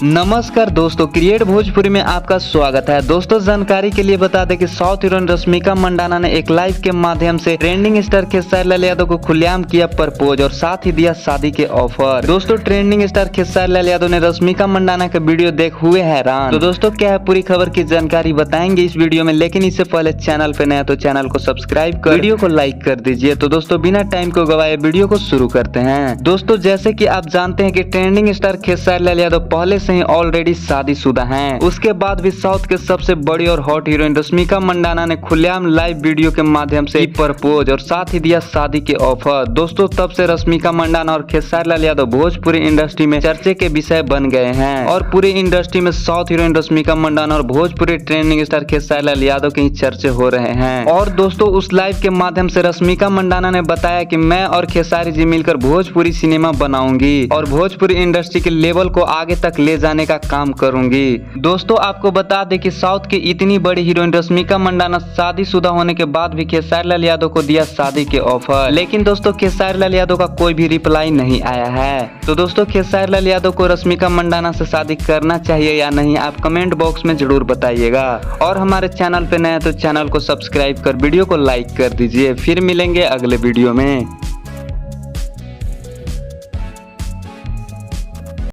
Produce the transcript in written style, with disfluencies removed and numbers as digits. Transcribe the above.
नमस्कार दोस्तों, क्रिएट भोजपुरी में आपका स्वागत है। दोस्तों जानकारी के लिए बता दें कि साउथ हीरोइन रश्मिका मंडाना ने एक लाइव के माध्यम से ट्रेंडिंग स्टार खेसारी लाल यादव को खुलेआम किया प्रपोज और साथ ही दिया शादी के ऑफर। दोस्तों ट्रेंडिंग स्टार खेसारी लाल यादव ने रश्मिका मंडाना का वीडियो देख हुए हैरान। तो दोस्तों क्या है पूरी खबर की जानकारी बताएंगे इस वीडियो में, लेकिन इससे पहले चैनल पे नया तो चैनल को सब्सक्राइब कर वीडियो को लाइक कर दीजिए। तो दोस्तों बिना टाइम को गवाए वीडियो को शुरू करते हैं। दोस्तों जैसे की आप जानते हैं कि ट्रेंडिंग स्टार खेसारी लाल यादव पहले से ही ऑलरेडी शादीशुदा हैं। उसके बाद भी साउथ के सबसे बड़ी और हॉट हीरोइन रश्मिका मंडाना ने खुलेआम लाइव वीडियो के माध्यम से प्रपोज और साथ ही दिया शादी के ऑफर। दोस्तों तब से रश्मिका मंडाना और खेसारी लाल यादव भोजपुरी इंडस्ट्री में चर्चे के विषय बन गए हैं और पूरी इंडस्ट्री में साउथ हीरोइन रश्मिका मंडाना और भोजपुरी ट्रेंडिंग स्टार खेसारी लाल यादव के ही चर्चे हो रहे हैं। और दोस्तों उस लाइव के माध्यम से रश्मिका मंडाना ने बताया कि मैं और खेसारी जी मिलकर भोजपुरी सिनेमा बनाऊंगी और भोजपुरी इंडस्ट्री के लेवल को आगे तक ले जाने का काम करूंगी। दोस्तों आपको बता दें कि साउथ की इतनी बड़ी हीरोइन रश्मिका मंडाना शादीशुदा होने के बाद भी खेसारी लाल यादव को दिया शादी के ऑफर, लेकिन दोस्तों खेसारी लाल यादव का कोई भी रिप्लाई नहीं आया है। तो दोस्तों खेसारी लाल यादव को रश्मिका मंडाना से शादी करना चाहिए या नहीं, आप कमेंट बॉक्स में जरूर बताइएगा। और हमारे चैनल पे नए तो चैनल को सब्सक्राइब कर वीडियो को लाइक कर दीजिए। फिर मिलेंगे अगले वीडियो में।